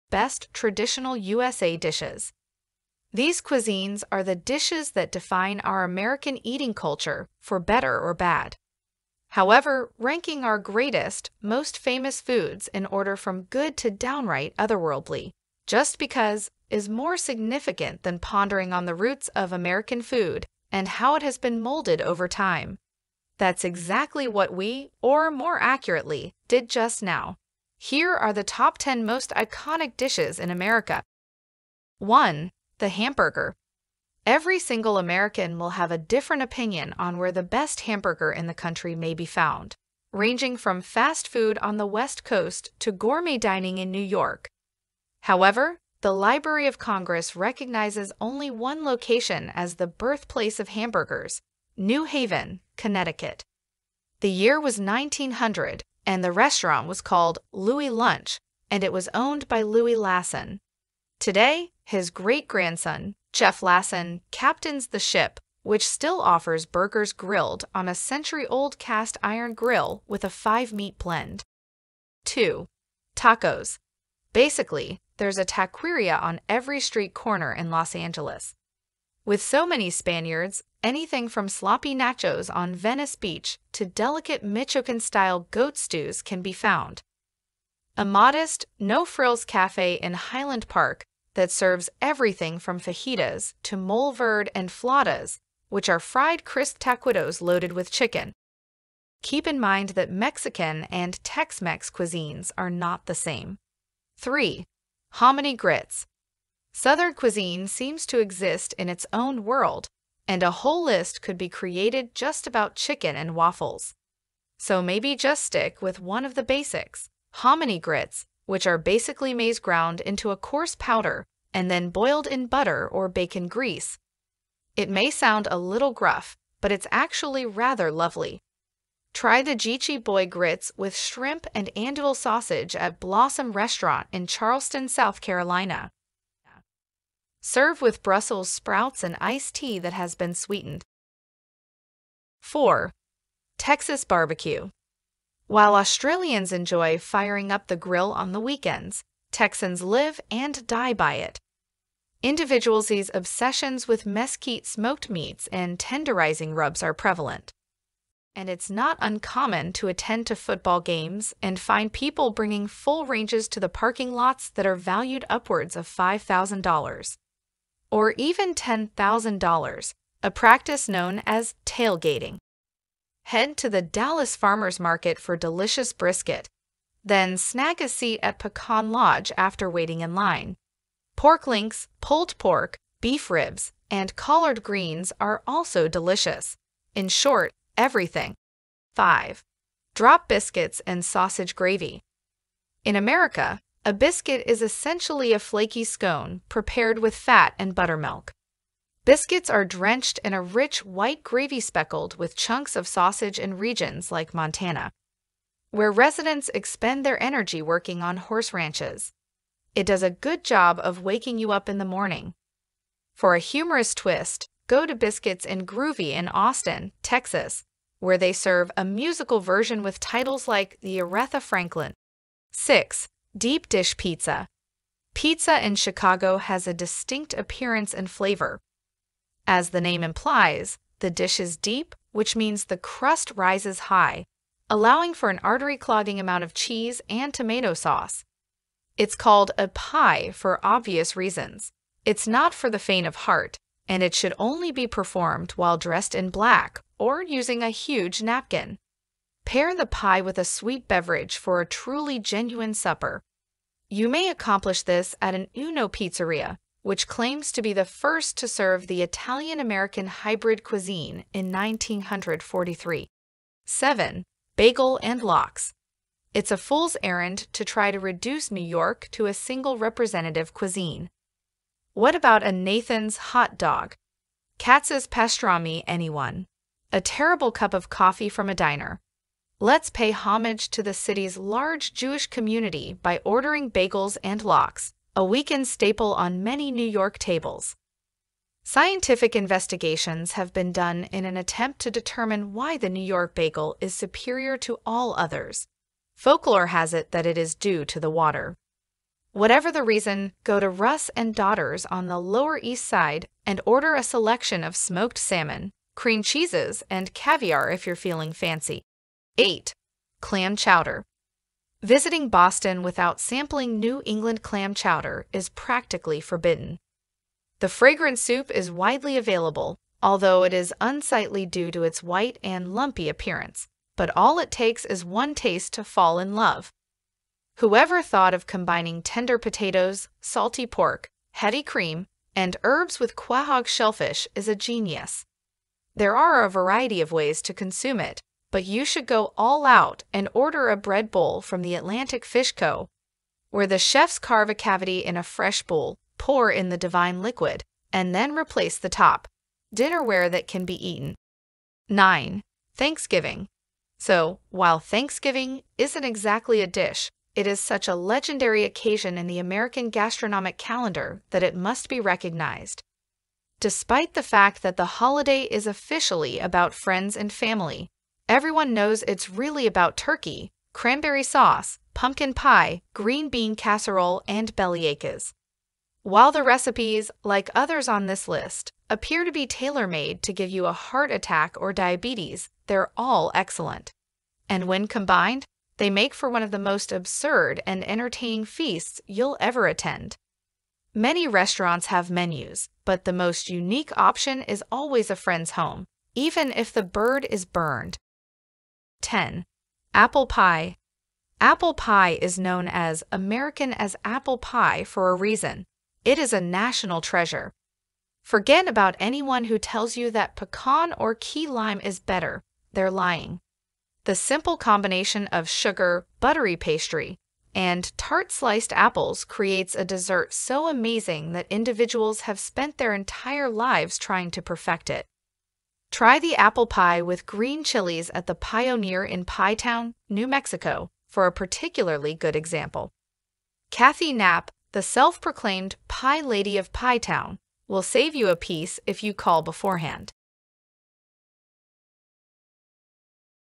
best traditional USA dishes. These cuisines are the dishes that define our American eating culture, for better or bad. However, ranking our greatest, most famous foods in order from good to downright otherworldly, just because, is more significant than pondering on the roots of American food and how it has been molded over time. That's exactly what we, or more accurately, did just now. Here are the top 10 most iconic dishes in America. 1. The hamburger. Every single American will have a different opinion on where the best hamburger in the country may be found, ranging from fast food on the West Coast to gourmet dining in New York. However, the Library of Congress recognizes only one location as the birthplace of hamburgers: New Haven, Connecticut. The year was 1900, and the restaurant was called Louis Lunch, and it was owned by Louis Lasson. Today, his great-grandson, Jeff Lasson, captains the ship, which still offers burgers grilled on a century-old cast iron grill with a 5-meat blend. 2. Tacos. Basically, there's a taqueria on every street corner in Los Angeles. With so many Spaniards, anything from sloppy nachos on Venice Beach to delicate Michoacan-style goat stews can be found. A modest, no-frills cafe in Highland Park that serves everything from fajitas to mole verde and flautas, which are fried crisp taquitos loaded with chicken. Keep in mind that Mexican and Tex-Mex cuisines are not the same. 3. Hominy Grits. Southern cuisine seems to exist in its own world, and a whole list could be created just about chicken and waffles. So maybe just stick with one of the basics: hominy grits, which are basically maize ground into a coarse powder and then boiled in butter or bacon grease. It may sound a little gruff, but it's actually rather lovely. Try the Geechee Boy grits with shrimp and andouille sausage at Blossom Restaurant in Charleston, South Carolina. Serve with Brussels sprouts and iced tea that has been sweetened. 4. Texas barbecue. While Australians enjoy firing up the grill on the weekends, Texans live and die by it. Individuals' obsessions with mesquite smoked meats and tenderizing rubs are prevalent. And it's not uncommon to attend to football games and find people bringing full ranges to the parking lots that are valued upwards of $5,000. Or even $10,000, a practice known as tailgating. Head to the Dallas Farmers Market for delicious brisket, then snag a seat at Pecan Lodge after waiting in line. Pork links, pulled pork, beef ribs, and collard greens are also delicious. In short, everything. 5. Drop biscuits and sausage gravy. In America, a biscuit is essentially a flaky scone prepared with fat and buttermilk. Biscuits are drenched in a rich white gravy speckled with chunks of sausage in regions like Montana, where residents expend their energy working on horse ranches. It does a good job of waking you up in the morning. For a humorous twist, go to Biscuits and Groovy in Austin, Texas, where they serve a musical version with titles like the Aretha Franklin. 6. Deep dish pizza. Pizza in Chicago has a distinct appearance and flavor. As the name implies, the dish is deep, which means the crust rises high, allowing for an artery-clogging amount of cheese and tomato sauce. It's called a pie for obvious reasons. It's not for the faint of heart, and it should only be performed while dressed in black or using a huge napkin. Pair the pie with a sweet beverage for a truly genuine supper. You may accomplish this at an Uno Pizzeria, which claims to be the first to serve the Italian-American hybrid cuisine in 1943. 7. Bagel and Lox. It's a fool's errand to try to reduce New York to a single representative cuisine. What about a Nathan's hot dog? Katz's pastrami, anyone? A terrible cup of coffee from a diner. Let's pay homage to the city's large Jewish community by ordering bagels and lox, a weekend staple on many New York tables. Scientific investigations have been done in an attempt to determine why the New York bagel is superior to all others. Folklore has it that it is due to the water. Whatever the reason, go to Russ and Daughters on the Lower East Side and order a selection of smoked salmon, cream cheeses, and caviar if you're feeling fancy. 8. Clam Chowder. Visiting Boston without sampling New England clam chowder is practically forbidden. The fragrant soup is widely available, although it is unsightly due to its white and lumpy appearance, but all it takes is one taste to fall in love. Whoever thought of combining tender potatoes, salty pork, heady cream, and herbs with quahog shellfish is a genius. There are a variety of ways to consume it, but you should go all out and order a bread bowl from the Atlantic Fish Co., where the chefs carve a cavity in a fresh bowl, pour in the divine liquid, and then replace the top. Dinnerware that can be eaten. 9. Thanksgiving. So, while Thanksgiving isn't exactly a dish, it is such a legendary occasion in the American gastronomic calendar that it must be recognized. Despite the fact that the holiday is officially about friends and family, everyone knows it's really about turkey, cranberry sauce, pumpkin pie, green bean casserole, and bellyaches. While the recipes, like others on this list, appear to be tailor-made to give you a heart attack or diabetes, they're all excellent. And when combined, they make for one of the most absurd and entertaining feasts you'll ever attend. Many restaurants have menus, but the most unique option is always a friend's home, even if the bird is burned. 10. Apple pie. Apple pie is known as American as apple pie for a reason. It is a national treasure. Forget about anyone who tells you that pecan or key lime is better. They're lying. The simple combination of sugar, buttery pastry, and tart sliced apples creates a dessert so amazing that individuals have spent their entire lives trying to perfect it. Try the apple pie with green chilies at the Pioneer in Pie Town, New Mexico, for a particularly good example. Kathy Knapp, the self-proclaimed Pie Lady of Pie Town, will save you a piece if you call beforehand.